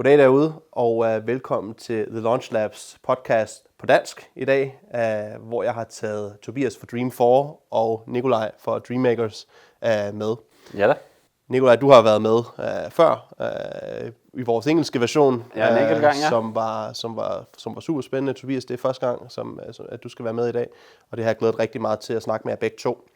Goddag derude, og velkommen til The Launch Labs podcast på dansk i dag, hvor jeg har taget Tobias fra Dream4 og Nikolaj fra Dreammakers med. Ja da. Nikolaj, du har været med før i vores engelske version, ja, en enkelt gang, ja. som var super spændende. Tobias, det er første gang, at du skal være med i dag, og det har jeg glædet rigtig meget til at snakke med jer begge to.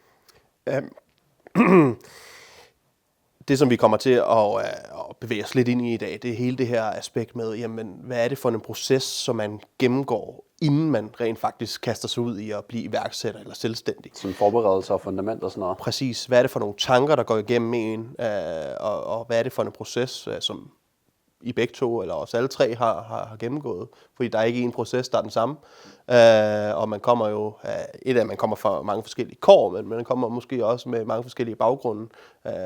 Det, som vi kommer til at bevæge os lidt ind i dag, det er hele det her aspekt med, jamen, hvad er det for en proces, som man gennemgår, inden man rent faktisk kaster sig ud i at blive iværksætter eller selvstændig. Som forberedelse og fundament og sådan noget. Præcis. Hvad er det for nogle tanker, der går igennem en, og hvad er det for en proces, som I begge to, eller os alle tre, har gennemgået? Fordi der er ikke en proces, der er den samme. Og man kommer jo, man kommer fra mange forskellige kår, men man kommer måske også med mange forskellige baggrunde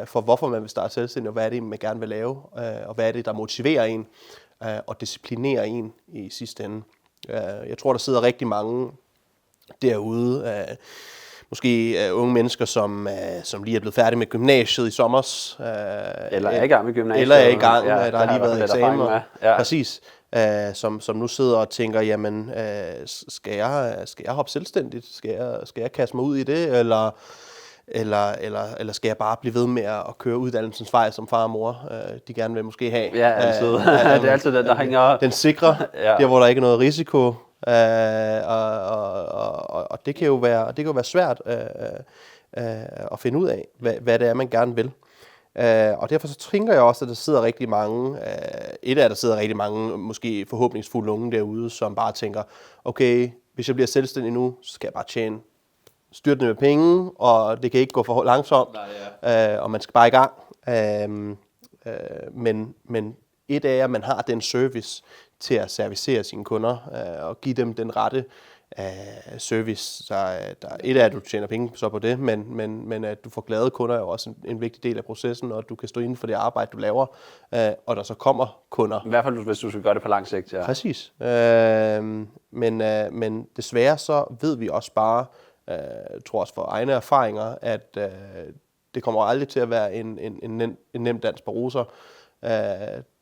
for, hvorfor man vil starte selvstændig, og hvad er det, man gerne vil lave, og hvad er det, der motiverer en og disciplinerer en i sidste ende. Jeg tror, der sidder rigtig mange derude, måske unge mennesker, som lige er blevet færdige med gymnasiet i sommers. Eller er i gang med gymnasiet. Eller er i gang, der har lige været eksamener. Ja. Præcis. Som nu sidder og tænker, jamen, skal jeg hoppe selvstændigt? Skal jeg kaste mig ud i det? Eller skal jeg bare blive ved med at køre uddannelsens vej, som far og mor de gerne vil måske have? Ja, altid. Det er altid den, der hænger. Den sikre, ja. Der hvor der ikke er noget risiko. Og det kan jo være svært at finde ud af, hvad det er, man gerne vil. Og derfor så tænker jeg også, at der sidder rigtig mange, måske forhåbningsfulde unge derude, som bare tænker, okay, hvis jeg bliver selvstændig nu, så skal jeg bare tjene styrtende med penge, og det kan ikke gå for langsomt, og man skal bare i gang. Men et er, at man har den service til at servicere sine kunder og give dem den rette service. Et er, at du tjener penge så på det, men at du får glade kunder er jo også en vigtig del af processen, og at du kan stå inden for det arbejde, du laver, og der så kommer kunder. I hvert fald, hvis du skal gøre det på lang sigt, ja. Præcis. Men desværre så ved vi også bare, tror også for egne erfaringer, at det kommer aldrig til at være en nem dans på roser.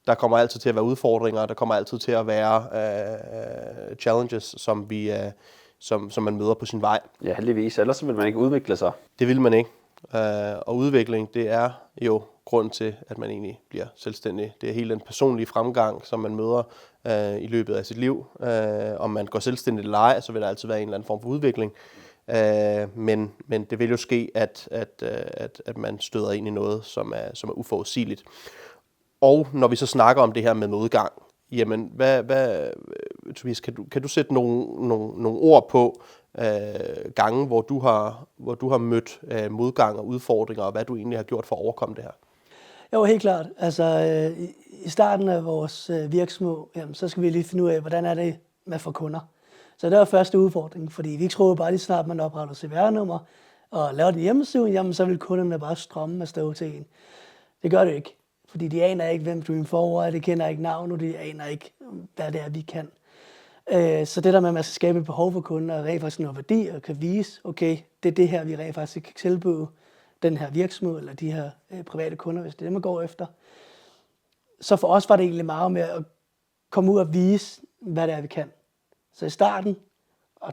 Der kommer altid til at være udfordringer, der kommer altid til at være challenges, som man møder på sin vej. Ja, heldigvis. Ellers vil man ikke udvikle sig. Det vil man ikke. Og udvikling, det er jo grund til, at man egentlig bliver selvstændig. Det er hele den personlige fremgang, som man møder i løbet af sit liv. Om man går selvstændigt eller ej, så vil der altid være en eller anden form for udvikling. Men det vil jo ske, at man støder ind i noget, som er uforudsigeligt. Og når vi så snakker om det her med modgang, jamen, Tobias, kan du sætte nogle ord på gange, hvor du har mødt modgang og udfordringer, og hvad du egentlig har gjort for at overkomme det her? Jo, helt klart. Altså, i starten af vores virksomhed, jamen, så skal vi lige finde ud af, hvordan er det med at få kunder. Så det var første udfordring, fordi vi troede bare lige snart, man opretter CVR-nummer og laver det hjemmeside, jamen så vil kunderne bare strømme afsted til en. Det gør det ikke. Fordi de aner ikke, hvem Dream4 er, de kender ikke navnet, de aner ikke, hvad det er, vi kan. Så det der med, at man skal skabe et behov for kunden, og rent faktisk noget værdi, og kan vise, okay, det er det her, vi rent faktisk kan tilbyde den her virksomhed, eller de her private kunder, hvis det er det, man går efter. Så for os var det egentlig meget med at komme ud og vise, hvad det er, vi kan. Så i starten, og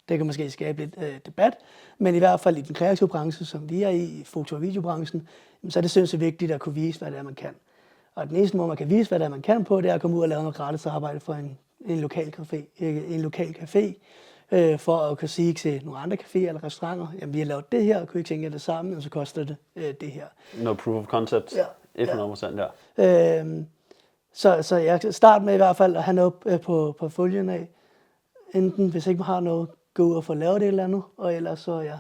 det kan måske skabe lidt debat, men i hvert fald i den kreative branche, som vi er i foto- og videobranchen, så er det sindssygt vigtigt at kunne vise, hvad det er, man kan. Og den eneste måde, man kan vise, hvad det er, man kan på, det er at komme ud og lave noget gratis arbejde for en lokal café, for at kunne sige til nogle andre caféer eller restauranter, jamen vi har lavet det her, kunne I ikke tænke jer det samme, og så koster det det her. No proof of concept. Ja. 100%, ja. Så jeg kan starte med i hvert fald at have noget på følgen af, enten hvis ikke man har noget, gå ud og få lavet det eller andet, og ellers så ja.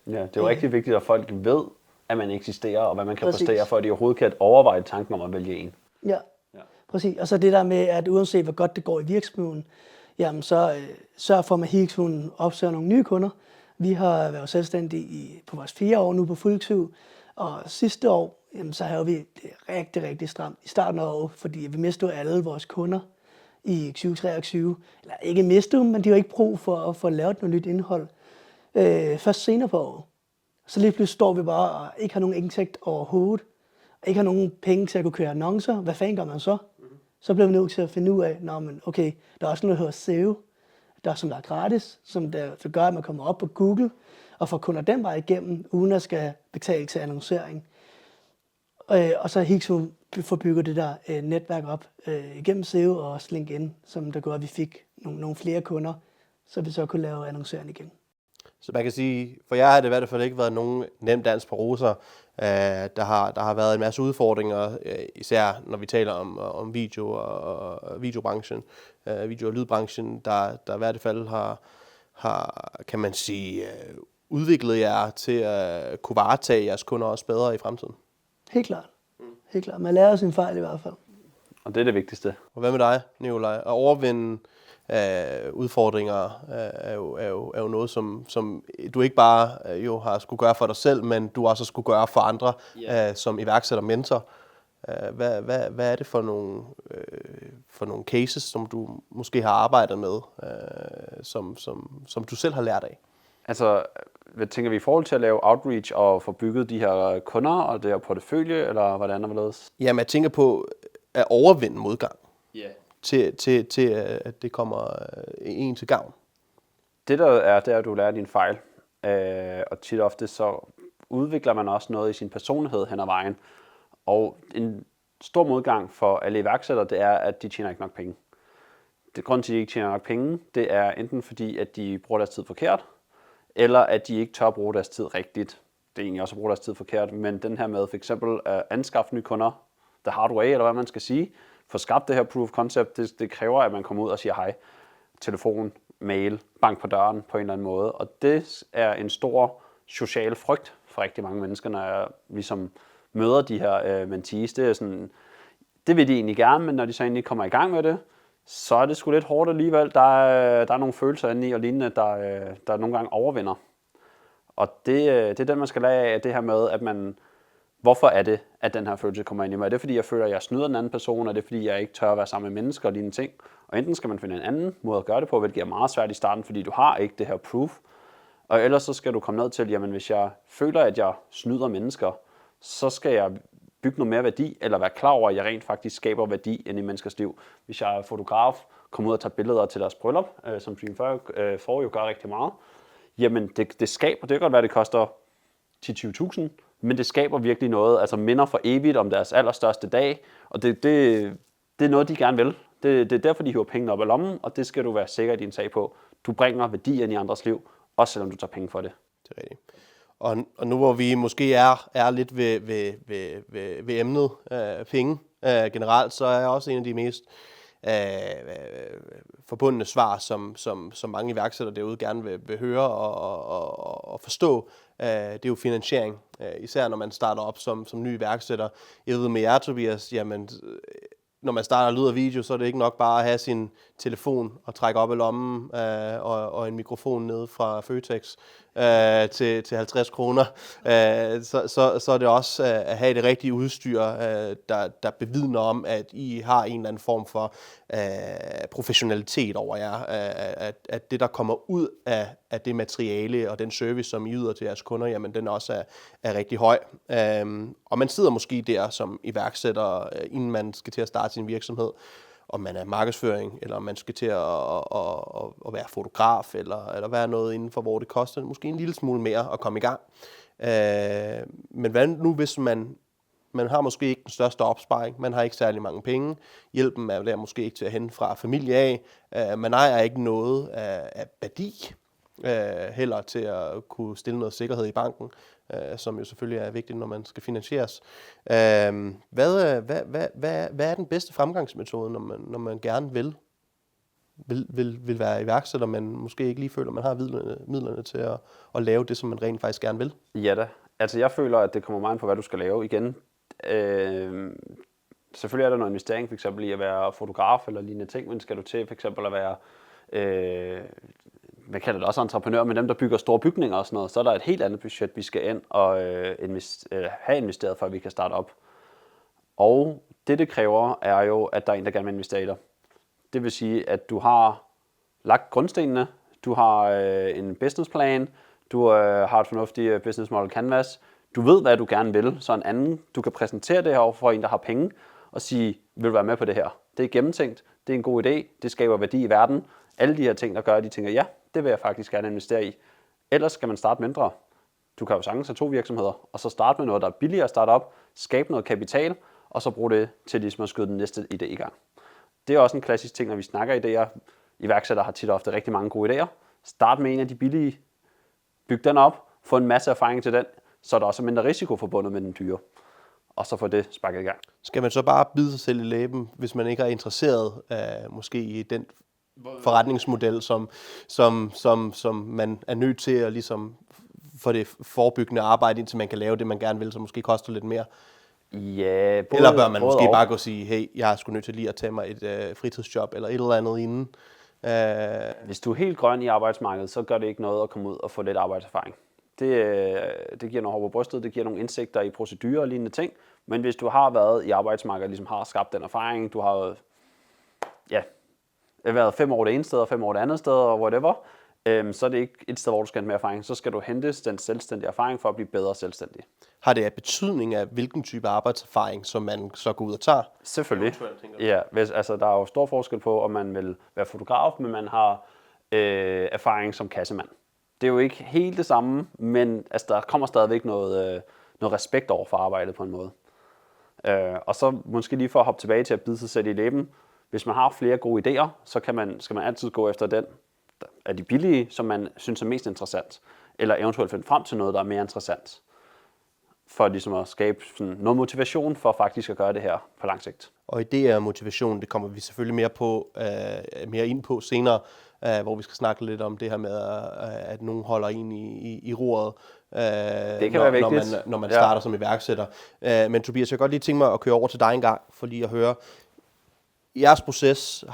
Ja, det er jo rigtig vigtigt, at folk ved, at man eksisterer, og hvad man kan præstere, for at de overhovedet kan overveje tanken om at vælge en. Ja, præcis. Og så det der med, at uanset hvor godt det går i virksomheden, jamen så sørg for, at man hele tiden opsøger nogle nye kunder. Vi har været selvstændige på vores 4 år nu på fuldtid, og sidste år, jamen, så havde vi det rigtig, rigtig stramt i starten af året, fordi vi mistede alle vores kunder i 2023. Eller ikke mistede dem, men de har ikke brug for at få lavet noget nyt indhold. Først senere på året. Så lige pludselig står vi bare og ikke har nogen indtægt overhovedet. Og ikke har nogen penge til at kunne køre annoncer. Hvad fanden gør man så? så bliver vi nødt til at finde ud af, okay, der er også noget, der hedder SEO, som er gratis, som der gør, at man kommer op på Google og får kunder den vej igennem, uden at skal betale til annoncering. Og så Hixo får bygget det der netværk op igennem SEO og også LinkedIn, som der gør, at vi fik nogle flere kunder, så vi så kunne lave annoncering igen. Så man kan sige, for jer har det i hvert fald ikke været nogen nem dans på roser. Der har været en masse udfordringer, især når vi taler om video og videobranchen, video- og lydbranchen, der i hvert fald har kan man sige, udviklet jer til at kunne varetage jeres kunder også bedre i fremtiden. Helt klart. Helt klart. Man lærer sin fejl i hvert fald. Og det er det vigtigste. Og hvad med dig, Nikolaj? At overvinde udfordringer er jo noget, som du ikke bare jo har skulle gøre for dig selv, men du også skulle gøre for andre som iværksætter mentor. Hvad er det for nogle cases, som du måske har arbejdet med, som du selv har lært af? Altså, hvad tænker vi i forhold til at lave outreach og få bygget de her kunder og det her portefølje, eller hvordan er det ledes? Jamen, jeg tænker på at overvinde modgang. Yeah. Til at det kommer en til gavn. Det er, at du lærer din fejl. Og tit ofte så udvikler man også noget i sin personlighed hen ad vejen. Og en stor modgang for alle iværksættere, det er, at de tjener ikke nok penge. Grunden til, at de ikke tjener nok penge, det er enten fordi, at de bruger deres tid forkert, eller at de ikke tør at bruge deres tid rigtigt. Det er egentlig også at bruge deres tid forkert, men den her med for eksempel at anskaffe nye kunder, the hard way, eller hvad man skal sige, få skabt det her proof of concept, det kræver, at man kommer ud og siger hej, telefon, mail, bank på døren på en eller anden måde. Og det er en stor social frygt for rigtig mange mennesker, når jeg ligesom møder de her mentees. Det er sådan, det vil de egentlig gerne, men når de så egentlig kommer i gang med det, så er det sgu lidt hårdt alligevel. Der er nogle følelser inde i og lignende, der nogle gange overvinder. Og det er den, man skal lære af, det her med, at man, hvorfor er det, at den her følelse kommer ind i mig? Er det, fordi jeg føler, at jeg snyder den anden person? Er det, fordi jeg ikke tør at være sammen med mennesker og lignende ting? Og enten skal man finde en anden måde at gøre det på, hvilket er meget svært i starten, fordi du har ikke det her proof. Og ellers så skal du komme ned til, jamen hvis jeg føler, at jeg snyder mennesker, så skal jeg bygge noget mere værdi, eller være klar over, at jeg rent faktisk skaber værdi ind i menneskers liv. Hvis jeg er fotograf, kommer ud og tager billeder til deres bryllup, som Stream for jo gør rigtig meget, jamen det skaber, det kan godt være, det koster 10-20.000, men det skaber virkelig noget, altså minder for evigt om deres allerstørste dag, og det er noget, de gerne vil. Det er derfor, de hiver pengene op af lommen, og det skal du være sikker i din sag på. Du bringer værdi ind i andres liv, også selvom du tager penge for det. Det er rigtigt. Og nu hvor vi måske er lidt ved emnet penge generelt, så er også en af de mest forbundne svar, som mange iværksættere derude gerne vil høre og forstå. Det er jo finansiering, især når man starter op som ny iværksætter. Jeg ved med jer, Tobias, jamen, når man starter lyd og video, så er det ikke nok bare at have sin telefon og trække op i lommen og en mikrofon nede fra Føtex til 50 kroner. Så er det også at have det rigtige udstyr, der bevidner om, at I har en eller anden form for professionalitet over jer. At det, der kommer ud af det materiale og den service, som I yder til jeres kunder, jamen den også er rigtig høj. Og man sidder måske der som iværksætter, inden man skal til at starte sin virksomhed, om man er markedsføring, eller om man skal til at være fotograf, eller være noget inden for, hvor det koster måske en lille smule mere at komme i gang. Men hvad nu, hvis man har måske ikke den største opsparing, man har ikke særlig mange penge, hjælpen er der måske ikke til at hente fra familie af, man ejer ikke noget af værdi, heller til at kunne stille noget sikkerhed i banken, som jo selvfølgelig er vigtigt, når man skal finansieres. Hvad er den bedste fremgangsmetode, når man gerne vil være iværksætter, men måske ikke lige føler, at man har midlerne til at lave det, som man rent faktisk gerne vil? Ja da. Altså jeg føler, at det kommer meget ind på, hvad du skal lave igen. Selvfølgelig er der noget investering, for eksempel i at være fotograf eller lignende ting, men skal du til for eksempel at være man kalder det også entreprenør, men dem, der bygger store bygninger og sådan noget, så er der et helt andet budget, vi skal ind og have investeret, for at vi kan starte op. Og det kræver, er jo, at der er en, der gerne vil investere i dig. Det vil sige, at du har lagt grundstenene, du har en businessplan, du har et fornuftigt business model canvas, du ved, hvad du gerne vil, så en anden, du kan præsentere det her over for en, der har penge, og sige, vil du være med på det her? det er gennemtænkt, det er en god idé, det skaber værdi i verden. Alle de her ting, der gør, at de tænker, ja, det vil jeg faktisk gerne investere i. Ellers skal man starte mindre. Du kan jo sagtens have 2 virksomheder, og så starte med noget, der er billigere at starte op, skabe noget kapital, og så bruge det til ligesom at skyde den næste idé i gang. Det er også en klassisk ting, når vi snakker idéer. Iværksættere har tit og ofte rigtig mange gode idéer. Start med en af de billige, byg den op, få en masse erfaring til den, så er der også mindre risiko forbundet med den dyre. Og så få det sparket i gang. Skal man så bare bide sig selv i læben, hvis man ikke er interesseret måske i den forretningsmodel, som man er nødt til at ligesom få det forebyggende arbejde, indtil man kan lave det, man gerne vil, som måske koster lidt mere? Ja, Eller bør man måske bare gå og sige, hey, jeg er sgu nødt til lige at tage mig et fritidsjob eller et eller andet inden? Hvis du er helt grøn i arbejdsmarkedet, så gør det ikke noget at komme ud og få lidt arbejdserfaring. Det giver noget hår på brystet, det giver nogle indsigter i procedurer og lignende ting. Men hvis du har været i arbejdsmarkedet, ligesom har skabt den erfaring, du har været 5 år det ene sted og 5 år det andet sted og whatever, så er det ikke et sted, hvor du skal have mere erfaring. Så skal du hente den selvstændige erfaring for at blive bedre selvstændig. Har det af betydning af, hvilken type arbejdserfaring, som man så går ud og tager? Selvfølgelig. Ja, der er jo stor forskel på, om man vil være fotograf, men man har erfaring som kassemand. Det er jo ikke helt det samme, men der kommer stadigvæk noget respekt over for arbejdet på en måde. Og så måske lige for at hoppe tilbage til at bide sig selv i læben. Hvis man har flere gode idéer, så skal man altid gå efter den af de billige, som man synes er mest interessant. Eller eventuelt finde frem til noget, der er mere interessant. For ligesom at skabe sådan noget motivation for faktisk at gøre det her på lang sigt. Og idéer og motivation, det kommer vi selvfølgelig mere ind på senere, hvor vi skal snakke lidt om det her med, at nogen holder en i roret, det kan være vigtigt. når man starter som iværksætter. Men Tobias, jeg kan godt lige tænke mig at køre over til dig en gang, for lige at høre. Jeres proces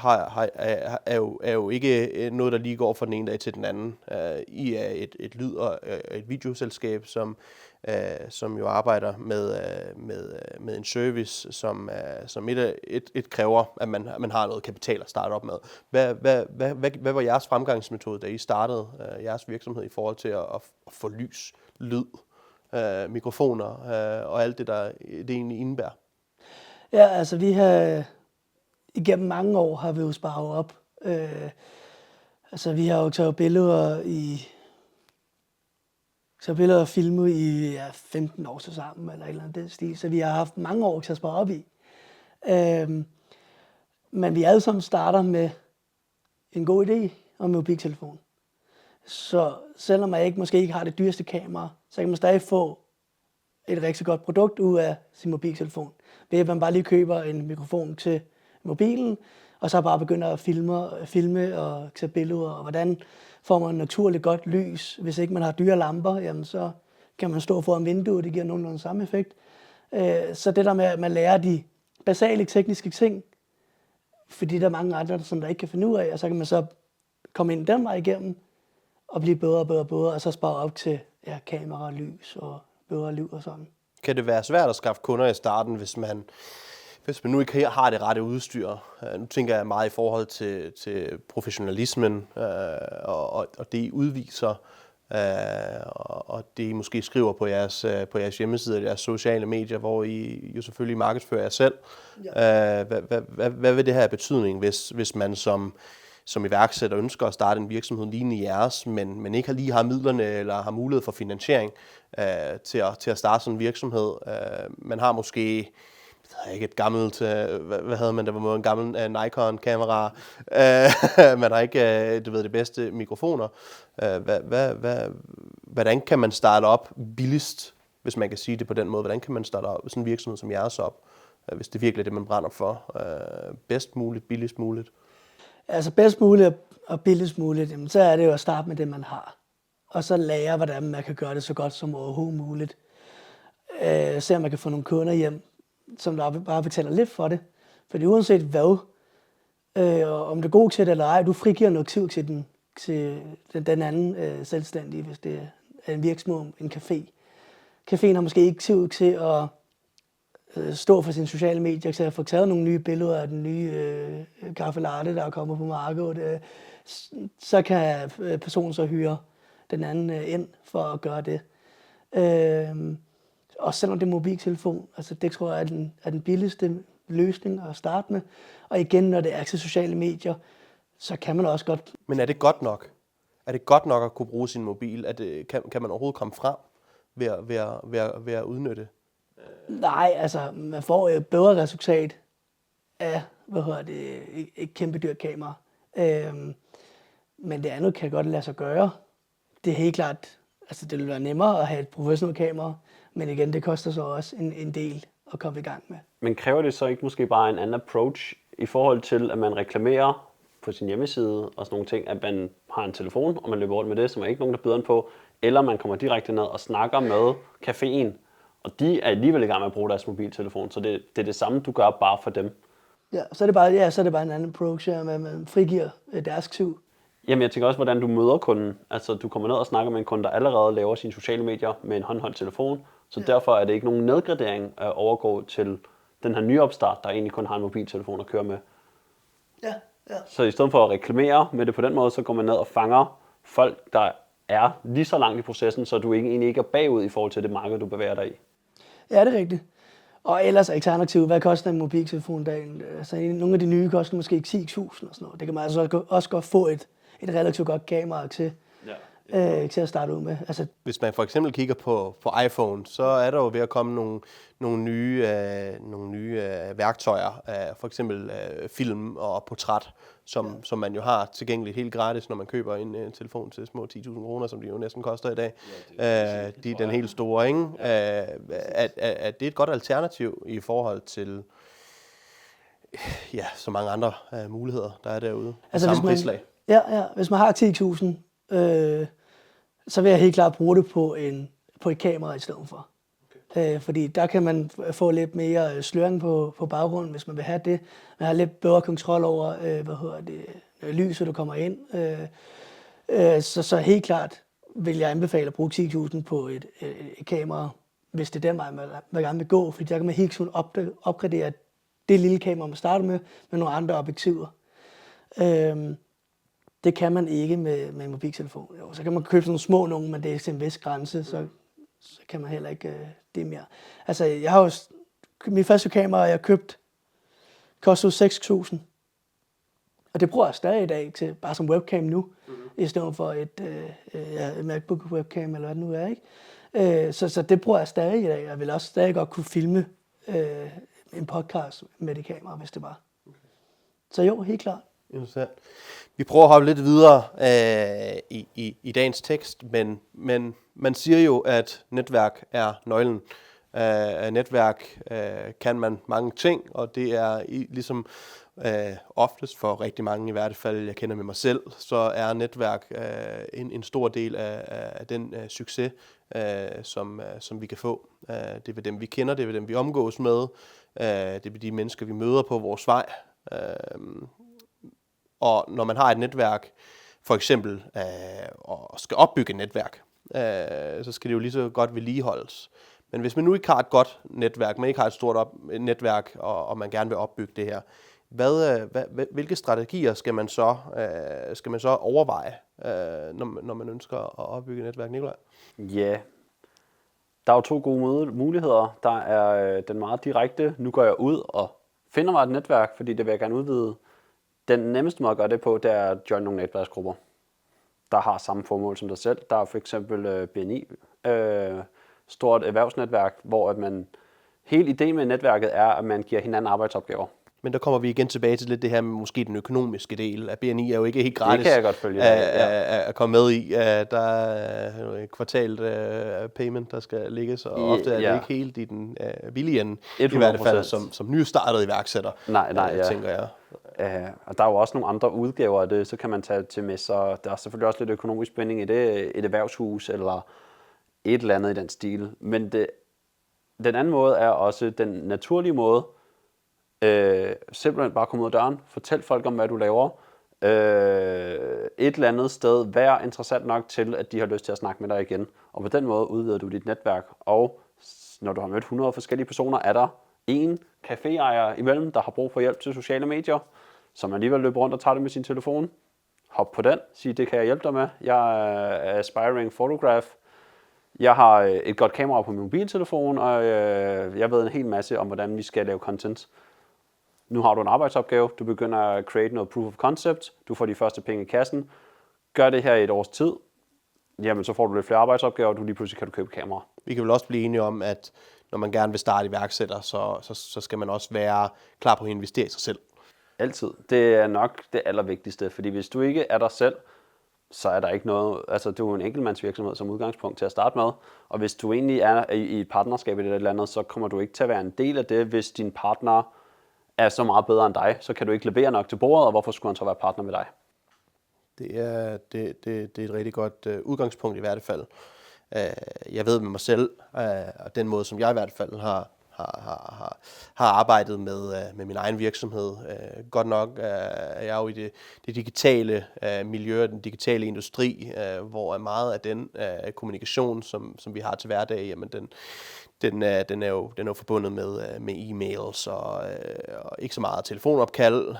er jo ikke noget, der lige går fra den ene dag til den anden. I er et lyd- og et videoselskab, som jo arbejder med en service, som et kræver, at man har noget kapital at starte op med. Hvad var jeres fremgangsmetode, da I startede jeres virksomhed i forhold til at få lys, lyd, mikrofoner og alt det egentlig indebærer? Ja, altså vi har igennem mange år har vi jo sparet op. Vi har jo taget billeder og filmet i 15 år så sammen, eller et eller andet stil. Så vi har haft mange år til at spare op i. Men vi alle sammen starter med en god idé og en mobiltelefon. Så selvom man måske ikke har det dyreste kamera, så kan man stadig få et rigtig godt produkt ud af sin mobiltelefon. Ved at man bare lige køber en mikrofon til mobilen, og så bare begynder at filme og tage billeder, og hvordan får man naturligt godt lys. Hvis ikke man har dyre lamper, jamen så kan man stå foran vinduet, det giver nogenlunde samme effekt. Så det der med, at man lærer de basale tekniske ting, fordi der er mange andre, som der ikke kan finde ud af, og så kan man så komme ind den vej igennem, og blive bedre og bedre og bedre, og så spare op til kamera, lys og bedre liv og sådan. Kan det være svært at skaffe kunder i starten, hvis man nu ikke har det rette udstyr? Nu tænker jeg meget i forhold til professionalismen, og det I udviser, og det I måske skriver på jeres hjemmeside og jeres sociale medier, hvor I jo selvfølgelig markedsfører jer selv. Ja. Hvad vil det her have betydning, hvis man som iværksætter ønsker at starte en virksomhed lignende jeres, men ikke lige har midlerne eller har mulighed for finansiering til at starte sådan en virksomhed? Man har måske ikke et gammelt, hvad havde man, der var en gammel Nikon-kamera. Man har ikke, det bedste mikrofoner. Hvordan kan man starte op billigst, hvis man kan sige det på den måde? Hvordan kan man starte op sådan en virksomhed som jeres op, hvis det virkelig er det, man brænder for? Bedst muligt, billigst muligt? Altså bedst muligt og billigst muligt, jamen, så er det jo at starte med det, man har. Og så lære, hvordan man kan gøre det så godt som overhovedet muligt. Se om man kan få nogle kunder hjem, som der bare betaler lidt for det. Fordi uanset hvad, om du er god til det eller ej, du frigiver noget tid til den anden selvstændige, hvis det er en virksomhed, en café. Caféen har måske ikke tid til at stå for sine sociale medier, til at få taget nogle nye billeder af den nye kaffe latte, der er kommet på markedet. Så kan personen så hyre den anden ind for at gøre det. Og selvom det er mobiltelefon, altså det tror jeg er den billigste løsning at starte med. Og igen, når det er til sociale medier, så kan man også godt... Men er det godt nok? Er det godt nok at kunne bruge sin mobil? Kan man overhovedet komme frem ved at udnytte? Nej, altså man får et bedre resultat af et kæmpe dyrt kamera. Men det andet kan godt lade sig gøre. Det er helt klart, altså det vil være nemmere at have et professionelt kamera, men igen, det koster så også en del at komme i gang med. Men kræver det så ikke måske bare en anden approach i forhold til, at man reklamerer på sin hjemmeside og sådan nogle ting, at man har en telefon, og man løber rundt med det, som er ikke nogen, der byder den på, eller man kommer direkte ned og snakker med caféen, og de er alligevel i gang med at bruge deres mobiltelefon, så det er det samme, du gør bare for dem. Ja, så er det bare en anden approach, med at man frigiver deres tid. Jamen, jeg tænker også, hvordan du møder kunden. Altså, du kommer ned og snakker med en kunde, der allerede laver sine sociale medier med en håndholdt telefon, så derfor er det ikke nogen nedgradering at overgå til den her nye opstart, der egentlig kun har en mobiltelefon at køre med. Ja. Så i stedet for at reklamere med det på den måde, så går man ned og fanger folk, der er lige så langt i processen, så du egentlig ikke er bagud i forhold til det marked, du bevæger dig i. Ja, det er rigtigt. Og ellers alternativt, hvad koster en mobiltelefon dagen? Altså, nogle af de nye koster måske ikke 10.000 og sådan noget. Det kan man altså også godt få et relativt godt kamera til at starte ud med. Altså, hvis man for eksempel kigger på iPhone, så er der jo ved at komme nogle nye værktøjer, for eksempel film og portræt, som man jo har tilgængeligt helt gratis, når man køber en telefon til små 10.000 kroner, som de jo næsten koster i dag. De er den helt store, ikke? Er det et godt alternativ i forhold til så mange andre muligheder, der er derude? Altså, samme prislag. Hvis man har 10.000, så vil jeg helt klart bruge det på et kamera i stedet for. Fordi der kan man få lidt mere sløring på baggrunden, hvis man vil have det. Man har lidt bedre kontrol over, lyset, der kommer ind. Så helt klart vil jeg anbefale at bruge 10.000 på et kamera, hvis det er den vej, man gerne vil gå. Fordi der kan man helt sådan opgradere det lille kamera, man starter med nogle andre objektiver. Det kan man ikke med en mobiltelefon. Jo, så kan man købe sådan nogle små nogle, men det er til en vis grænse, så kan man heller ikke det mere. Altså, jeg har jo min første kamera, jeg købte, kostede 6.000. Og det bruger jeg stadig i dag til bare som webcam nu, i stedet for et MacBook webcam eller hvad det nu er, ikke? Så det bruger jeg stadig i dag. Jeg vil også stadig godt kunne filme en podcast med det kamera, hvis det var. Så jo, helt klart. Interessant. Vi prøver at hoppe lidt videre i dagens tekst, men man siger jo, at netværk er nøglen. Netværk kan man mange ting, og det er ligesom oftest for rigtig mange, i hvert fald jeg kender med mig selv, så er netværk en stor del af den succes, som vi kan få. Det er ved dem, vi kender, det er ved dem, vi omgås med, det er ved de mennesker, vi møder på vores vej. Og når man har et netværk, for eksempel, og skal opbygge et netværk, så skal det jo lige så godt vedligeholdes. Men hvis man nu ikke har et godt netværk, man ikke har et stort netværk, og man gerne vil opbygge det her, hvilke strategier skal man så overveje, når man ønsker at opbygge et netværk, Nikolaj? Ja, der er jo 2 gode muligheder. Der er den meget direkte, nu går jeg ud og finder mig et netværk, fordi det vil jeg gerne udvide. Den nemmeste måde at gøre det på, det er at joine nogle netværksgrupper, der har samme formål som dig selv. Der er for eksempel BNI, stort erhvervsnetværk, hvor at man, hele ideen med netværket er, at man giver hinanden arbejdsopgaver. Men der kommer vi igen tilbage til lidt det her med måske den økonomiske del. At BNI er jo ikke helt gratis. Det kan jeg godt følge. At komme med i. Der er et kvartalt payment, der skal ligges, og ofte er det ikke helt i den billige ende. 100%. I hvert fald som nystartet iværksætter, tænker jeg. Og der er jo også nogle andre udgaver af det, så kan man tage til med, så der er selvfølgelig også lidt økonomisk spænding i det, et erhvervshus eller et eller andet i den stil. Men den anden måde er også den naturlige måde, simpelthen bare komme ud af døren, fortæl folk om, hvad du laver, et eller andet sted, vær interessant nok til, at de har lyst til at snakke med dig igen, og på den måde udvider du dit netværk, og når du har mødt 100 forskellige personer, er der en caféejer imellem, der har brug for hjælp til sociale medier, som alligevel løber rundt og tager det med sin telefon. Hop på den, sig, det kan jeg hjælpe dig med. Jeg er aspiring photograph. Jeg har et godt kamera på min mobiltelefon, og jeg ved en hel masse om, hvordan vi skal lave content. Nu har du en arbejdsopgave, du begynder at create noget proof of concept, du får de første penge i kassen, gør det her i et års tid, jamen så får du lidt flere arbejdsopgaver, og du lige pludselig kan du købe kamera. Vi kan vel også blive enige om, at når man gerne vil starte iværksætter, så skal man også være klar på at investere i sig selv. Altid. Det er nok det allervigtigste, fordi hvis du ikke er dig selv, så er der ikke noget, altså du er en enkeltmandsvirksomhed som udgangspunkt til at starte med, og hvis du egentlig er i et partnerskab eller andet, så kommer du ikke til at være en del af det, hvis din partner er så meget bedre end dig, så kan du ikke levere nok til bordet, og hvorfor skulle han så være partner med dig? Det er et rigtig godt udgangspunkt i hvert fald. Jeg ved med mig selv, og den måde, som jeg i hvert fald har arbejdet med min egen virksomhed. Godt nok er jeg jo i det digitale miljø, den digitale industri, hvor meget af den kommunikation, som vi har til hverdag, jamen den er jo forbundet med e-mails og ikke så meget telefonopkald,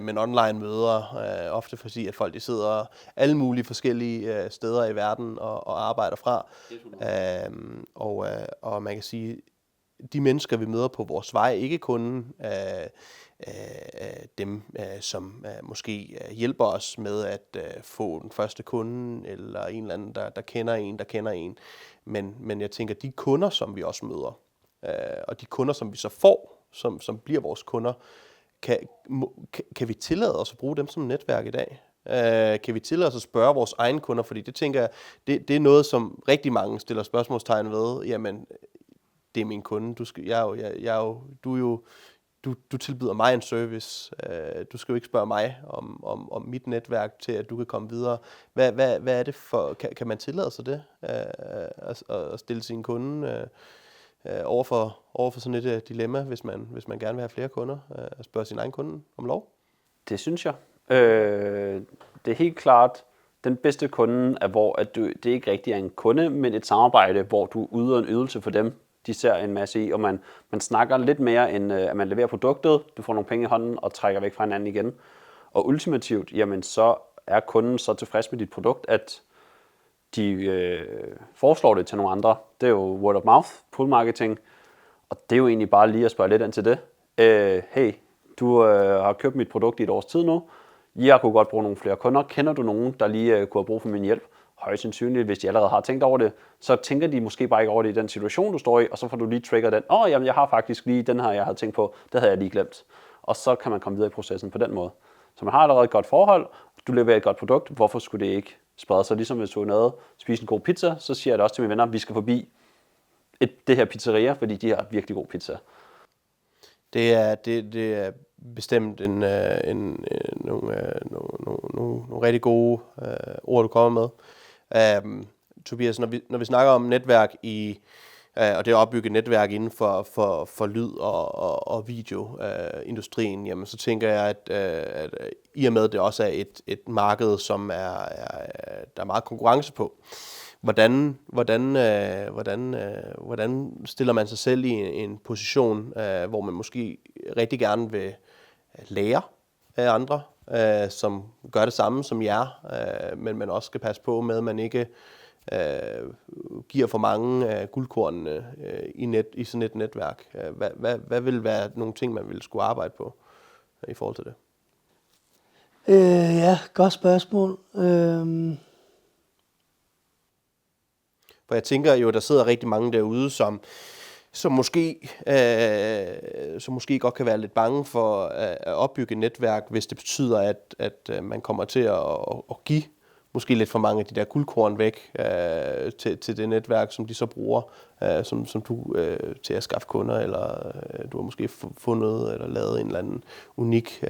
men online møder, ofte fordi at folk de sidder alle mulige forskellige steder i verden og arbejder fra. Og man kan sige, de mennesker, vi møder på vores vej, ikke kun dem, som måske hjælper os med at få den første kunde, eller en eller anden, der kender en. Men jeg tænker, de kunder, som vi også møder, og de kunder, som vi så får, som bliver vores kunder, kan vi tillade os at bruge dem som netværk i dag? Kan vi tillade os at spørge vores egne kunder? Fordi det tænker jeg, det er noget, som rigtig mange stiller spørgsmålstegn ved. Jamen, det er min kunde. Du tilbyder mig en service. Du skal jo ikke spørge mig om mit netværk til, at du kan komme videre. Hvad er det for? Kan man tillade sig det? At stille sin kunde over for sådan et dilemma, hvis man gerne vil have flere kunder? At spørge sin egen kunde om lov? Det synes jeg. Det er helt klart, den bedste kunde er, hvor at det ikke rigtig er en kunde, men et samarbejde, hvor du yder en ydelse for dem. De ser en masse i, og man snakker lidt mere, end at man leverer produktet, du får nogle penge i hånden og trækker væk fra hinanden igen. Og ultimativt, jamen så er kunden så tilfreds med dit produkt, at de foreslår det til nogle andre. Det er jo word of mouth, pull marketing, og det er jo egentlig bare lige at spørge lidt ind til det. Hey, du har købt mit produkt i et års tid nu, jeg kunne godt bruge nogle flere kunder. Kender du nogen, der lige kunne have brug for min hjælp? Højst sandsynligt, hvis de allerede har tænkt over det, så tænker de måske bare ikke over det i den situation, du står i, og så får du lige trigger den. Jamen, jeg har faktisk lige den her, jeg havde tænkt på, det havde jeg lige glemt. Og så kan man komme videre i processen på den måde. Så man har allerede et godt forhold, du leverer et godt produkt, hvorfor skulle det ikke sprede sig? Ligesom hvis du er nede spise en god pizza, så siger jeg det også til mine venner, vi skal forbi det her pizzeria, fordi de har virkelig god pizza. Det er bestemt nogle rigtig gode ord, du kommer med. Tobias, når vi snakker om netværk og det at opbygge netværk inden for lyd og videoindustrien, jamen så tænker jeg, at i og med det også er et marked, som der er meget konkurrence på. Hvordan stiller man sig selv i en position, hvor man måske rigtig gerne vil lære af andre, som gør det samme som jer, men man også skal passe på med, at man ikke giver for mange guldkornene i sådan et netværk. Hvad vil være nogle ting, man vil skulle arbejde på i forhold til det? Ja, godt spørgsmål. For jeg tænker jo, der sidder rigtig mange derude, som måske godt kan være lidt bange for at opbygge et netværk, hvis det betyder, at man kommer til at give måske lidt for mange af de der guldkorn væk til det netværk, som de så bruger, som du til at skaffe kunder, eller du har måske fundet eller lavet en eller anden unik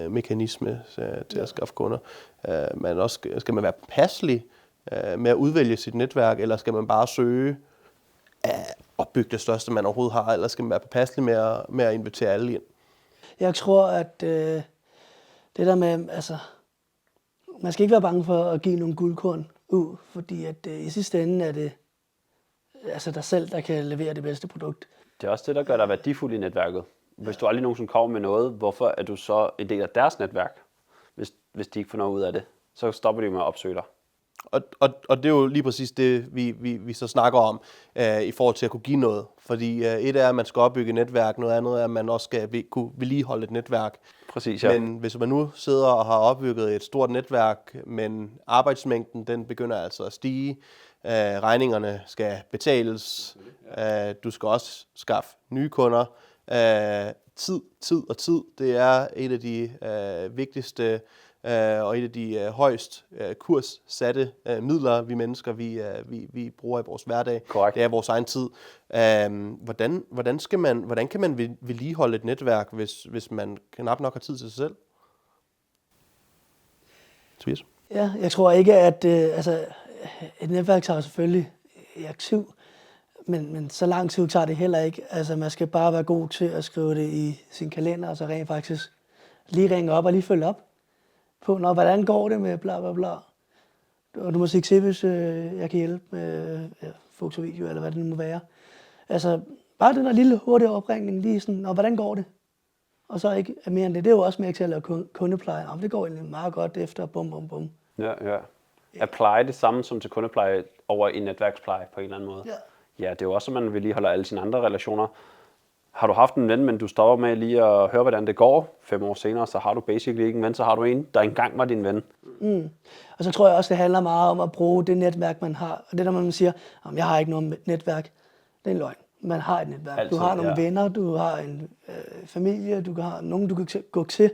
mekanisme til at skaffe kunder. Men også skal man være påpasselig med at udvælge sit netværk, eller skal man bare søge at opbygge det største, man overhovedet har, eller skal man være påpasselig med at invitere alle ind? Jeg tror, at det der med, altså, man skal ikke være bange for at give nogle guldkorn ud, fordi at i sidste ende er det altså dig selv, der kan levere det bedste produkt. Det er også det, der gør dig værdifuld i netværket. Hvis du aldrig nogensinde kommer med noget, hvorfor er du så en del af deres netværk, hvis de ikke får noget ud af det? Så stopper de med at opsøge dig. Og det er jo lige præcis det, vi så snakker om i forhold til at kunne give noget. Fordi et er, at man skal opbygge et netværk, noget andet er, at man også skal kunne vedligeholde et netværk. Præcis, ja. Men hvis man nu sidder og har opbygget et stort netværk, men arbejdsmængden den begynder altså at stige, regningerne skal betales, du skal også skaffe nye kunder. Tid, det er et af de vigtigste og et af de højst kurssatte midler, vi mennesker vi bruger i vores hverdag. Korrekt. Det er vores egen tid. Hvordan kan man vedligeholde et netværk, hvis man knap nok har tid til sig selv? Tobias? Ja, jeg tror ikke, at et netværk tager selvfølgelig aktiv, men så lang tid tager det heller ikke. Altså, man skal bare være god til at skrive det i sin kalender, og så rent faktisk lige ringe op og lige følge op på, hvordan går det med bla bla bla. Og du må sige til, hvis jeg kan hjælpe med fotovideo, eller hvad det nu må være. Altså, bare den der lille hurtige opringning, lige sådan, hvordan går det? Og så ikke mere end det. Det er jo også mere til at lave kundepleje. Det går egentlig meget godt efter bum. Ja. Er pleje det samme som til kundepleje over i netværkspleje på en eller anden måde? Ja. Ja, det er jo også, at man vedligeholder alle sine andre relationer. Har du haft en ven, men du stopper med lige at høre, hvordan det går 5 år senere, så har du basically ikke en ven, så har du en, der engang var din ven. Og så tror jeg også, det handler meget om at bruge det netværk, man har. Og det der, man siger, jeg har ikke noget netværk, det er en løgn. Man har et netværk. Altid, du har nogle venner, du har en familie, du har nogen, du kan gå til.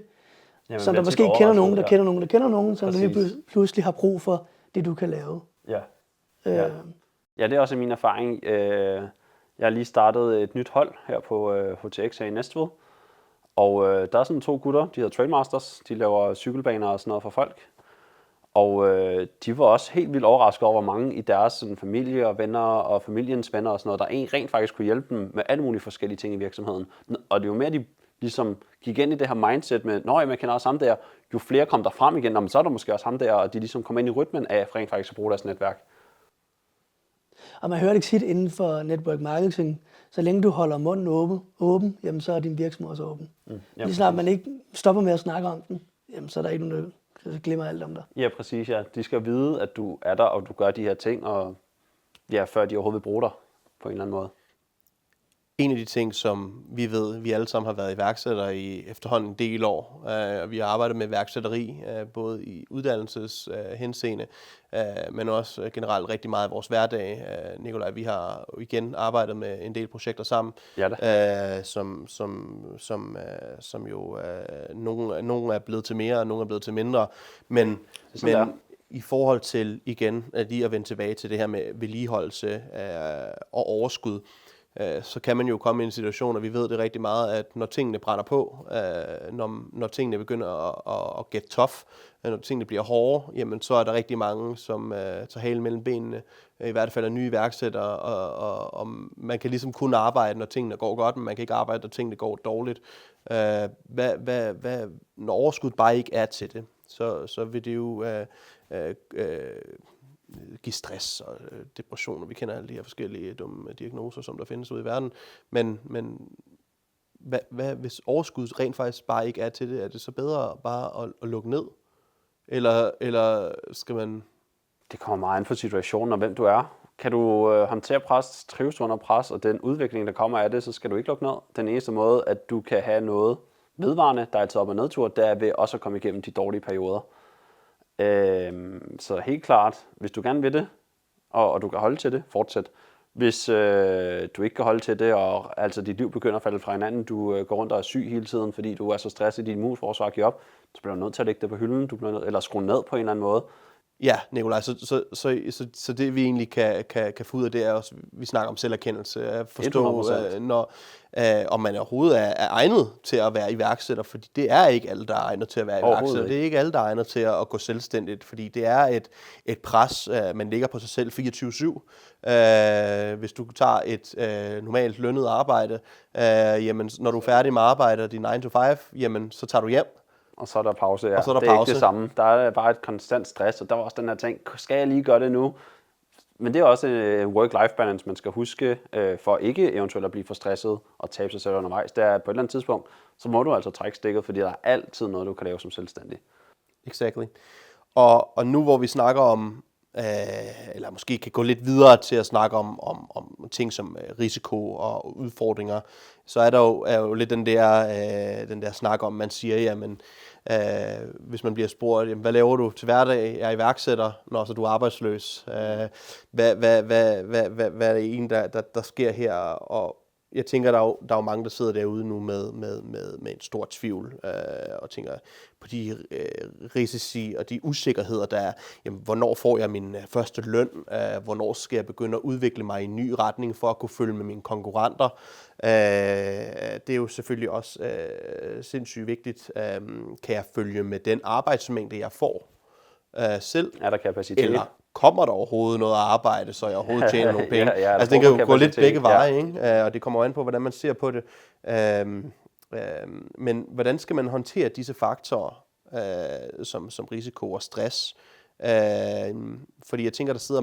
Jamen, så der måske kender nogen, der kender nogen, som lige pludselig har brug for det, du kan lave. Ja. Ja, det er også min erfaring. Jeg har lige startet et nyt hold her på HTX her i Næstved. Og der er sådan 2 gutter, de hedder Trailmasters. De laver cykelbaner og sådan noget for folk. Og de var også helt vildt overrasket over, hvor mange i deres sådan, familie og venner og familiens venner og sådan noget, der rent faktisk kunne hjælpe dem med alle mulige forskellige ting i virksomheden. Og det er jo mere, de ligesom gik ind i det her mindset med, jeg kender også ham der. Jo flere kom der frem igen, så er der måske også ham der, og de ligesom kom ind i rytmen af rent faktisk at bruge deres netværk. Og man hører det tit inden for network marketing, så længe du holder munden åben, jamen, så er din virksomhed også åben. Lige snart man ikke stopper med at snakke om den, jamen, så er der ikke nogen, der glemmer alt om dig. Ja, præcis. Ja. De skal vide, at du er der, og du gør de her ting, og før de overhovedet vil bruge dig på en eller anden måde. En af de ting, som vi ved, vi alle sammen har været iværksættere i efterhånden en del år. Vi har arbejdet med iværksætteri, både i uddannelseshenseende, men også generelt rigtig meget i vores hverdag. Nikolaj, vi har igen arbejdet med en del projekter sammen, som jo nogle er blevet til mere, og nogle er blevet til mindre. Men i forhold til igen lige at vende tilbage til det her med vedligeholdelse og overskud, så kan man jo komme i en situation, og vi ved det rigtig meget, at når tingene brænder på, når tingene begynder at get tough, når tingene bliver hårde, jamen så er der rigtig mange, som tager halen mellem benene, i hvert fald er nye iværksættere, og man kan ligesom kun arbejde, når tingene går godt, men man kan ikke arbejde, når tingene går dårligt. Når overskud bare ikke er til det, så vil det jo give stress og depressioner. Vi kender alle de her forskellige dumme diagnoser, som der findes ude i verden. Men hvis overskud rent faktisk bare ikke er til det, er det så bedre bare at lukke ned? Eller skal man... Det kommer meget an på situationen og hvem du er. Kan du håndtere pres, trives du under pres, og den udvikling, der kommer af det, så skal du ikke lukke ned. Den eneste måde, at du kan have noget vedvarende, der er altid op- og nedtur, det er ved også at komme igennem de dårlige perioder. Så helt klart, hvis du gerne vil det, og du kan holde til det, fortsæt. Hvis du ikke kan holde til det, og altså dit liv begynder at falde fra hinanden, du går rundt og er syg hele tiden, fordi du er så stresset, dit immunforsvar giver op, så bliver du nødt til at lægge det på hylden, eller skrue ned på en eller anden måde. Ja, Nikolaj, så det vi egentlig kan få ud af det er også, vi snakker om selverkendelse, at forstå, om man overhovedet er egnet til at være iværksætter, fordi det er ikke alle, der er egnet til at være iværksætter. Det er ikke alle, der er egnet til at gå selvstændigt, fordi det er et pres, man ligger på sig selv 24/7. Hvis du tager et normalt lønnet arbejde, jamen, når du er færdig med arbejde og din 9 to 5, jamen, så tager du hjem. Og så er der pause, ja. Og så er der det er pause. Ikke det samme. Der er bare et konstant stress, og der var også den her ting, skal jeg lige gøre det nu? Men det er også en work-life balance, man skal huske, for ikke eventuelt at blive for stresset og tabe sig selv undervejs. Det er på et eller andet tidspunkt, så må du altså trække stikket, fordi der er altid noget, du kan lave som selvstændig. Exactly. Og nu hvor vi snakker om eller måske kan gå lidt videre til at snakke om ting som risiko og udfordringer, så er jo lidt den der snak om, man siger, jamen, hvis man bliver spurgt, jamen, hvad laver du til hverdag? Jeg er iværksætter, når så du er arbejdsløs. Hvad er det en, der sker her? Og jeg tænker, der er jo mange, der sidder derude nu med en stor tvivl og tænker på de risici og de usikkerheder, der er. Jamen, hvornår får jeg min første løn? Hvornår skal jeg begynde at udvikle mig i en ny retning for at kunne følge med mine konkurrenter? Det er jo selvfølgelig også sindssygt vigtigt. Kan jeg følge med den arbejdsmængde, jeg får selv? Er der kapacitet? Eller kommer der overhovedet noget arbejde, så jeg overhovedet tjener nogle penge? Ja, altså, den kan jo gå lidt begge veje, ikke? Og det kommer an på, hvordan man ser på det. Men hvordan skal man håndtere disse faktorer, som risiko og stress? Fordi jeg tænker, der sidder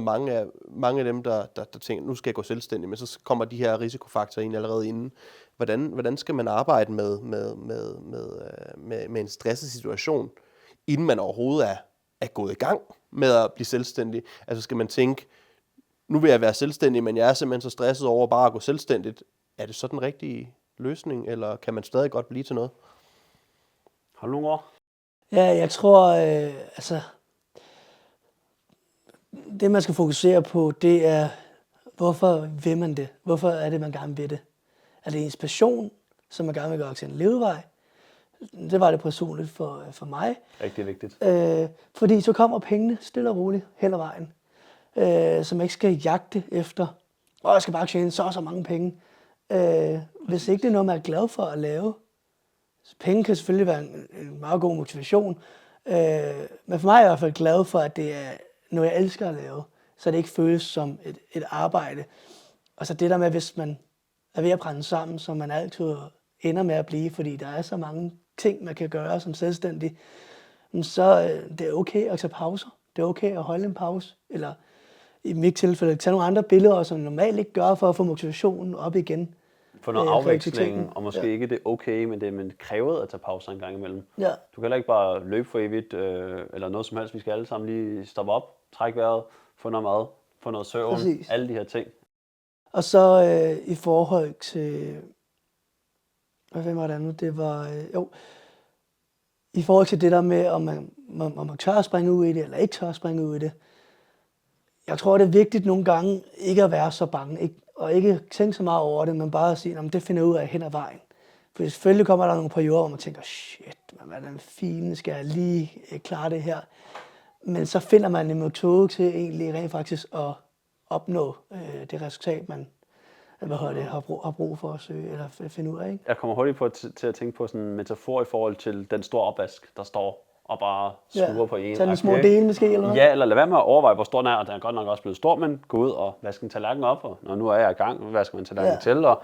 mange af dem, der tænker, nu skal jeg gå selvstændig, men så kommer de her risikofaktorer ind allerede inden. Hvordan skal man arbejde med en stresset situation, inden man overhovedet er gået i gang med at blive selvstændig? Altså skal man tænke, nu vil jeg være selvstændig, men jeg er simpelthen så stresset over bare at gå selvstændigt. Er det så den rigtige løsning, eller kan man stadig godt blive til noget? Har du nogle ord? Ja, jeg tror, det man skal fokusere på, det er, hvorfor vil man det? Hvorfor er det, man gerne vil det? Er det ens passion, som man gerne vil gøre til en levevej? Det var det personligt for mig. Rigtig vigtigt. Fordi så kommer pengene stille og roligt hen ad vejen. Så man ikke skal jagte efter, jeg skal bare tjene så mange penge. Hvis ikke det er noget, man er glad for at lave. Så penge kan selvfølgelig være en meget god motivation. Men for mig er jeg i hvert fald glad for, at det er noget, jeg elsker at lave. Så det ikke føles som et arbejde. Og så det der med, hvis man er ved at brænde sammen, som man altid ender med at blive, fordi der er så mange ting, man kan gøre som selvstændig, så det er okay at tage pauser. Det er okay at holde en pause. Eller i mit tilfælde, tage nogle andre billeder, som man normalt ikke gør, for at få motivationen op igen. For noget afveksling, og måske ikke det er okay, men det er man krævet at tage pauser en gang imellem. Ja. Du kan heller ikke bare løbe for evigt, eller noget som helst. Vi skal alle sammen lige stoppe op, trække vejret, få noget mad, få noget søvn, Præcis. alle de her ting. Og så i forhold til, hvad var det nu? Det var, i forhold til det der med, om man tør at springe ud i det, eller ikke tør at springe ud i det. Jeg tror, det er vigtigt nogle gange ikke at være så bange, og ikke tænke så meget over det, men bare at sige, det finder jeg ud af hen ad vejen. For selvfølgelig kommer der nogle perioder, hvor man tænker, shit, hvad er den fine, skal jeg lige klare det her? Men så finder man en metode til egentlig rent faktisk at opnå det resultat, man har brug for at søge eller finde ud af. Ikke? Jeg kommer hurtigt til at tænke på sådan en metafor i forhold til den store opvask, der står og bare skruer på en. Tag den små dele måske, eller hvad? Ja, eller lad være med at overveje, hvor stor den er, og den er godt nok også blevet stor, men gå ud og vaske en tallerken op, og når nu er jeg i gang, hvad skal man tallerken til, og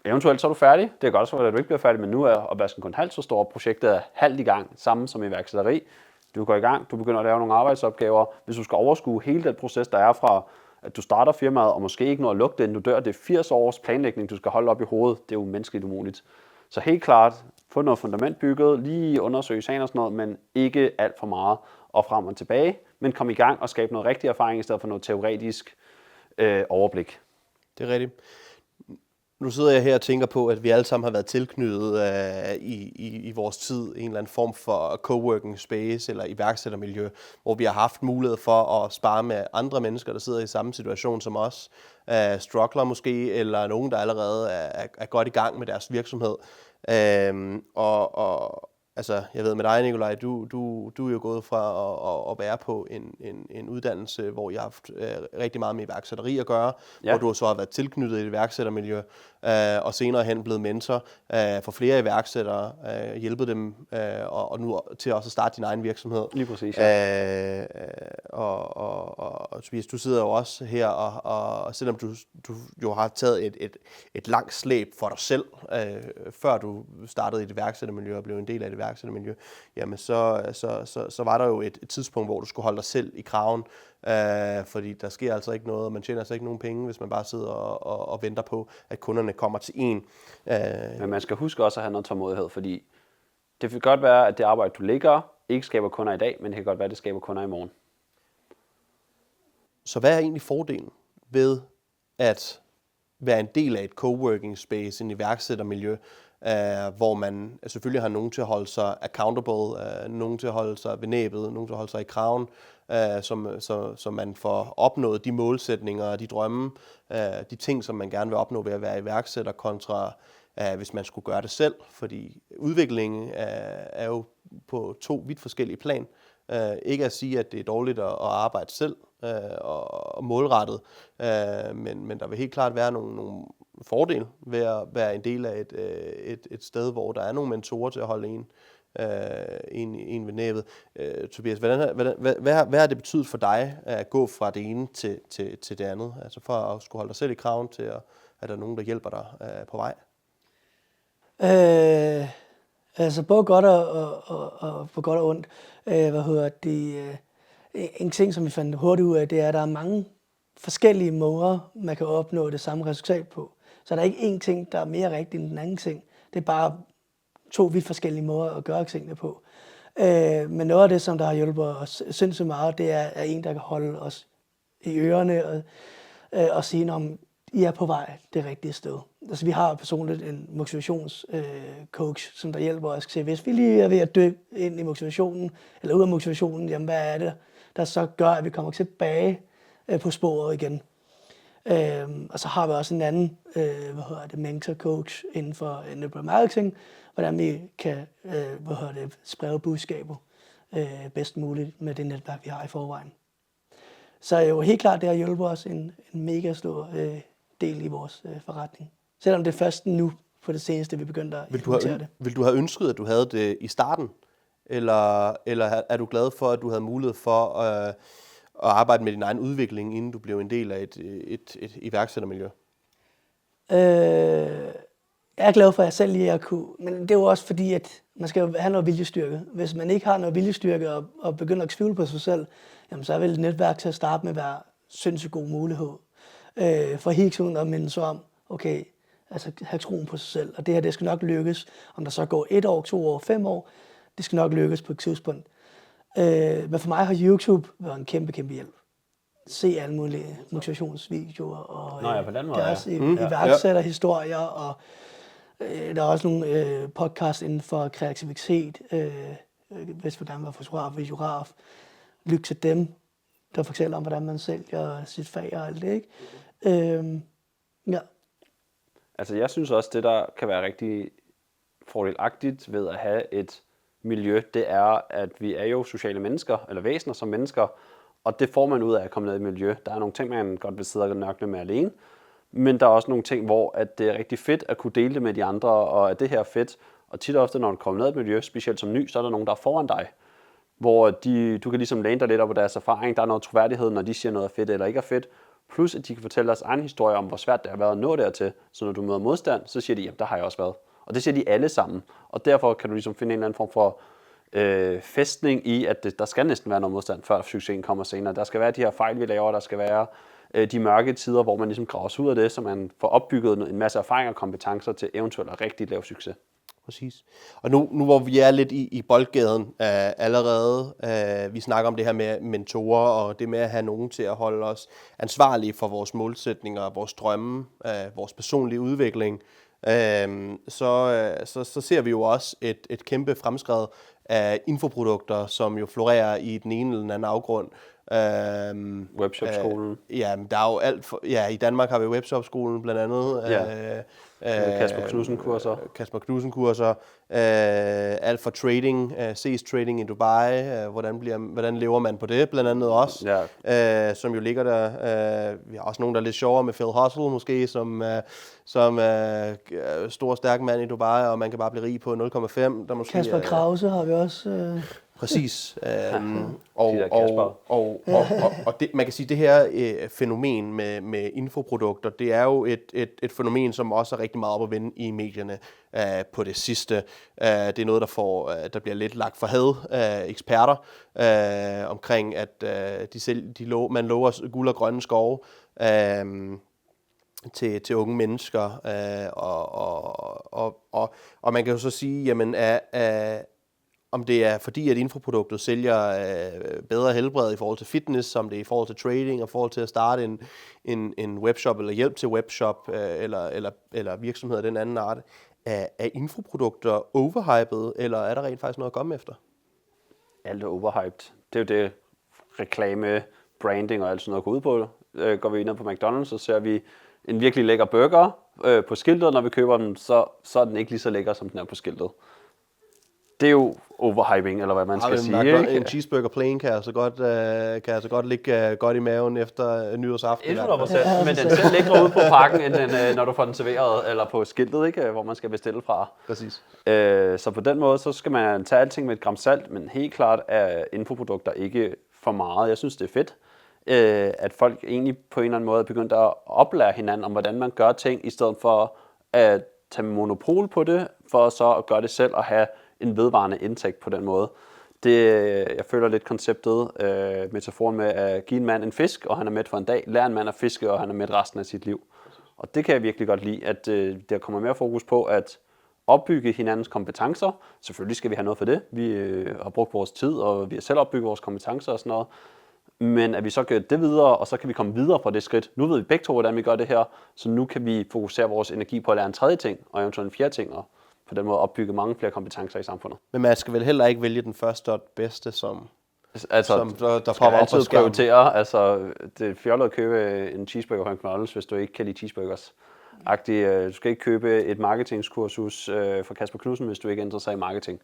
eventuelt så er du færdig. Det er godt så, at du ikke bliver færdig, men nu er opvasken kun halvt så stor, projektet er halvt i gang, samme som iværksætteri. Du går i gang, du begynder at lave nogle arbejdsopgaver. Hvis du skal overskue hele den proces, der er fra, at du starter firmaet, og måske ikke når at lukke det, inden du dør, det er 80 års planlægning, du skal holde op i hovedet. Det er jo menneskeligt umuligt. Så helt klart, få noget fundament bygget, lige undersøge sagen og sådan noget, men ikke alt for meget og frem og tilbage, men kom i gang og skabe noget rigtig erfaring, i stedet for noget teoretisk overblik. Det er rigtigt. Nu sidder jeg her og tænker på, at vi alle sammen har været tilknyttet i vores tid en eller anden form for coworking space eller iværksættermiljø, hvor vi har haft mulighed for at spare med andre mennesker, der sidder i samme situation som os, struggler måske, eller nogen, der allerede er godt i gang med deres virksomhed. Altså, jeg ved med dig, Nikolaj, du er jo gået fra at være på en uddannelse, hvor jeg har haft rigtig meget med iværksætteri at gøre, hvor du så har været tilknyttet i et iværksættermiljø, og senere hen blevet mentor for flere iværksættere, hjælpet dem, og nu til også at starte din egen virksomhed. Lige præcis, ja. Og Tobias, du sidder jo også her, og selvom du jo har taget et langt slæb for dig selv, før du startede i et iværksættermiljø og blev en del af et iværksættermiljø, jamen så var der jo et tidspunkt, hvor du skulle holde dig selv i kraven, fordi der sker altså ikke noget, og man tjener altså ikke nogen penge, hvis man bare sidder og venter på, at kunderne kommer til en. Men man skal huske også at have noget tålmodighed, fordi det kan godt være, at det arbejde, du ligger, ikke skaber kunder i dag, men det kan godt være, at det skaber kunder i morgen. Så hvad er egentlig fordelen ved at være en del af et coworking space, en iværksættermiljø, hvor man selvfølgelig har nogen til at holde sig accountable, nogen til at holde sig ved næbet, nogen til at holde sig i kraven, så man får opnået de målsætninger, de drømme, de ting, som man gerne vil opnå ved at være iværksætter, kontra hvis man skulle gøre det selv. Fordi udviklingen er jo på 2 vidt forskellige plan. Ikke at sige, at det er dårligt at arbejde selv og målrettet, men der vil helt klart være nogle fordele ved at være en del af et sted, hvor der er nogle mentorer til at holde en ved næbet. Tobias, hvad har det betydet for dig at gå fra det ene til det andet? Altså for at skulle holde dig selv i kraven til, at der er nogen, der hjælper dig på vej? Altså både godt og på godt og ondt. En ting, som vi fandt hurtigt ud af, det er, at der er mange forskellige måder, man kan opnå det samme resultat på. Så der er ikke én ting, der er mere rigtig end den anden ting. Det er bare 2 vidt forskellige måder at gøre tingene på. Men noget af det, som der har hjulpet os sindssygt meget, det er en, der kan holde os i ørerne og sige, om I er på vej det rigtige sted. Altså, vi har personligt en motivationscoach, som der hjælper os til, hvis vi lige er ved at dykke ind i motivationen, eller ud af motivationen, jamen hvad er det, der så gør, at vi kommer tilbage på sporet igen. Og så har vi også en anden mentor-coach inden for network marketing, hvordan vi kan sprede budskaber bedst muligt med det netværk, vi har i forvejen. Så jo helt klart, det har hjulpet os en mega stor del i vores forretning. Selvom det er først nu på det seneste, vi begyndte at implementere det. Vil du have ønsket, at du havde det i starten? Eller er du glad for, at du havde mulighed for at arbejde med din egen udvikling, inden du blev en del af et iværksættermiljø? Jeg er glad for, at jeg selv lige har kunne. Men det er jo også fordi, at man skal jo have noget viljestyrke. Hvis man ikke har noget viljestyrke og begynder at tvivle på sig selv, jamen så vil et netværk til at starte med være sindssygt god mulighed. For hele tiden at minde sig om, okay, altså have troen på sig selv. Og det her, det skal nok lykkes. Om der så går 1 år, 2 år, 5 år, det skal nok lykkes på et tidspunkt. Men for mig har YouTube været en kæmpe hjælp. Se alle mulige motivationsvideoer og deres iværksætterhistorier, og der er også nogle podcasts inden for kreativitet, hvis hvordan man er fotograf, videograf. Lyt til dem, der fortæller om, hvordan man sælger sit fag og alt det, ikke? Ja. Altså jeg synes også, det der kan være rigtig fordelagtigt ved at have et miljø, det er, at vi er jo sociale mennesker, eller væsener som mennesker, og det får man ud af at komme ned i et miljø. Der er nogle ting, man godt vil sidde og nørkle med alene, men der er også nogle ting, hvor at det er rigtig fedt at kunne dele det med de andre, og at det her er fedt. Og tit og ofte, når du kommer ned i et miljø, specielt som ny, så er der nogen, der er foran dig, hvor du kan ligesom læne dig lidt op på deres erfaring. Der er noget troværdighed, når de siger noget er fedt eller ikke er fedt. Plus, at de kan fortælle deres egen historie om, hvor svært det har været at nå dertil. Så når du møder modstand, så siger de, jamen der har jeg også været. Og det siger de alle sammen. Og derfor kan du ligesom finde en eller anden form for fæstning i, at der skal næsten være noget modstand, før succesen kommer senere. Der skal være de her fejl, vi laver, der skal være de mørke tider, hvor man ligesom graver sig ud af det, så man får opbygget en masse erfaring og kompetencer til eventuelt at rigtig lave succes. Præcis. Og nu hvor vi er lidt i boldgaden allerede, vi snakker om det her med mentorer, og det med at have nogen til at holde os ansvarlige for vores målsætninger, vores drømme, vores personlige udvikling, så ser vi jo også et kæmpe fremskred af infoprodukter, som jo florerer i den ene eller den anden afgrund. Webshopskolen. Ja, der er jo alt for, i Danmark har vi Webshopskolen blandt andet. Kasper Knudsen-kurser. Kasper Knudsen-kurser. Alt for trading, CS Trading i Dubai. Hvordan lever man på det, blandt andet også. Ja. Som jo ligger der. Vi har også nogen, der er lidt sjovere med Phil Hustle måske, som stor stærk mand i Dubai, og man kan bare blive rig på 0,5. Der måske, Kasper Krause har vi også. Præcis. Og det, man kan sige, det her fænomen med infoprodukter, det er jo et fænomen, som også er rigtig meget op at vende i medierne på det sidste. Det er noget, der bliver lidt lagt for had af eksperter omkring, at man lover guld og grønne skove til unge mennesker. Og man kan jo så sige, jamen om det er fordi, at infoproduktet sælger bedre helbred i forhold til fitness, om det er i forhold til trading, og i forhold til at starte en webshop, eller hjælp til webshop, eller virksomheder af den anden art. Er infoprodukter overhypet, eller er der rent faktisk noget at komme efter? Alt er overhyped. Det er jo det reklame, branding og alt sådan noget går ud på. Går vi ind på McDonald's, så ser vi en virkelig lækker burger på skiltet, når vi køber den, så er den ikke lige så lækker, som den er på skiltet. Det er jo overhyping, eller hvad man skal sige. En cheeseburger plain kan altså godt ligge godt i maven efter nytårsaften. 100%, men den ser lækkere ud på pakken, end når du får den serveret, eller på skiltet, ikke, hvor man skal bestille fra. Præcis. Så på den måde, så skal man tage alting med et gram salt, men helt klart er infoprodukter ikke for meget. Jeg synes, det er fedt, at folk egentlig på en eller anden måde er begyndt at oplære hinanden om, hvordan man gør ting, i stedet for at tage monopol på det, for så at gøre det selv og have en vedvarende indtægt på den måde. Jeg føler lidt konceptet, metaforen med at give en mand en fisk, og han er mæt for en dag, lære en mand at fiske, og han er mæt resten af sit liv. Og det kan jeg virkelig godt lide, at der kommer mere fokus på at opbygge hinandens kompetencer. Selvfølgelig skal vi have noget for det. Vi har brugt vores tid, og vi har selv opbygget vores kompetencer og sådan noget. Men at vi så gør det videre, og så kan vi komme videre fra det skridt. Nu ved vi begge to, hvordan vi gør det her, så nu kan vi fokusere vores energi på at lære en tredje ting, og eventuelt en fjerde ting, og på den måde opbygge mange flere kompetencer i samfundet. Men man skal vel heller ikke vælge den første og den bedste, som der popper op på skærmen. Prioritere. Altså, det er fjollet at købe en cheeseburger på McDonald's, hvis du ikke kan lide cheeseburgers. Du skal ikke købe et marketingskursus fra Kasper Knudsen, hvis du ikke er interesseret i marketing.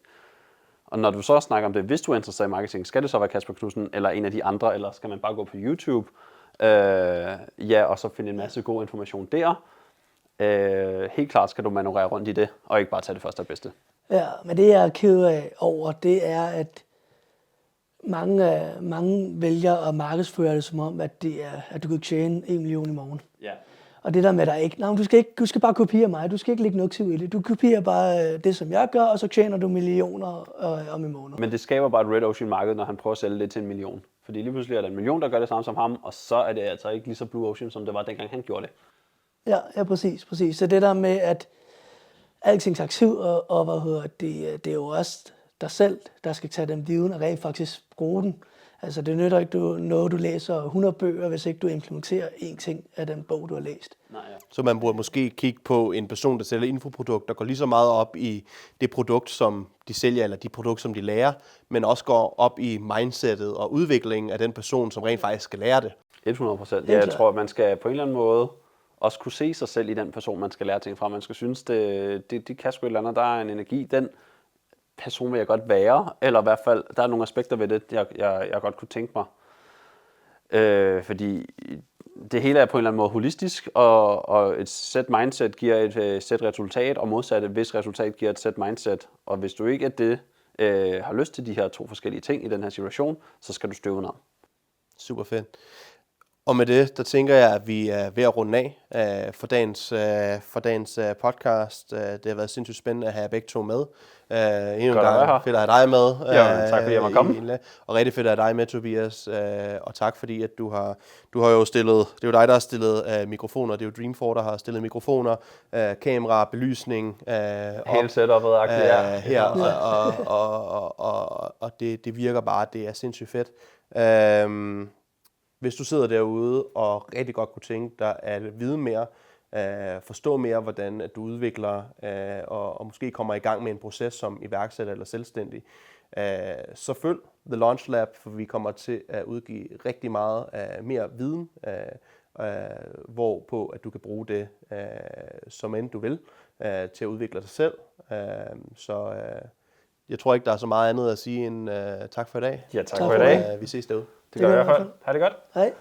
Og når du så snakker om det, hvis du er interesseret i marketing, skal det så være Kasper Knudsen eller en af de andre, eller skal man bare gå på YouTube, og så finde en masse god information der. Helt klart skal du manøvrere rundt i det, og ikke bare tage det første og bedste. Ja, men det jeg er ked af over, det er, at mange vælger at markedsføre det som om, at du kan tjene 1 million i morgen. Ja. Og det der med, der ikke, du skal bare kopiere mig, du skal ikke lægge noget i det. Du kopierer bare det, som jeg gør, og så tjener du millioner om i måneden. Men det skaber bare et red ocean marked, når han prøver at sælge det til 1 million. Fordi lige pludselig er der 1 million, der gør det samme som ham, og så er det altså ikke lige så blue ocean, som det var dengang han gjorde det. Ja, præcis. Så det der med, at alting er aktiv, og det er jo også dig selv, der skal tage den viden og rent faktisk bruge den. Altså det nytter ikke noget, du læser 100 bøger, hvis ikke du implementerer én ting af den bog, du har læst. Nej, ja. Så man burde måske kigge på en person, der sælger infoprodukter, der går lige så meget op i det produkt, som de sælger, eller de produkter, som de lærer, men også går op i mindsetet og udviklingen af den person, som rent faktisk skal lære det. 100%. Ja, jeg tror, at man skal på en eller anden måde også kunne se sig selv i den person, man skal lære ting fra. Man skal synes, det kan sgu et eller andet, der er en energi. Den person vil jeg godt være, eller i hvert fald, der er nogle aspekter ved det, jeg godt kunne tænke mig. Fordi det hele er på en eller anden måde holistisk, og et set mindset giver et set resultat, og modsat et vis resultat giver et set mindset. Og hvis du ikke har lyst til de her 2 forskellige ting i den her situation, så skal du støve ned. Super fedt. Og med det, der tænker jeg, at vi er ved at runde af for dagens podcast. Det har været sindssygt spændende at have begge to med. Endnu en gang fedt at have dig med. Ja, tak fordi jeg måtte komme. Og rigtig fedt at have dig med, Tobias. Og tak fordi, at du har jo stillet, det er jo dig, der har stillet mikrofoner. Det er jo Dream4, der har stillet mikrofoner, kamera, belysning. Hele setupet her. Og det virker bare, det er sindssygt fedt. Hvis du sidder derude og rigtig godt kunne tænke dig at vide mere, forstå mere, hvordan at du udvikler og måske kommer i gang med en proces som iværksætter eller selvstændig, så følg The Launch Lab, for vi kommer til at udgive rigtig meget mere viden, hvorpå at du kan bruge det, som end du vil, til at udvikle dig selv. Jeg tror ikke, der er så meget andet at sige end tak for i dag. Ja, tak for i dag. Vi ses derude. Det gør jeg i hvert fald. Ha' det godt. Hej.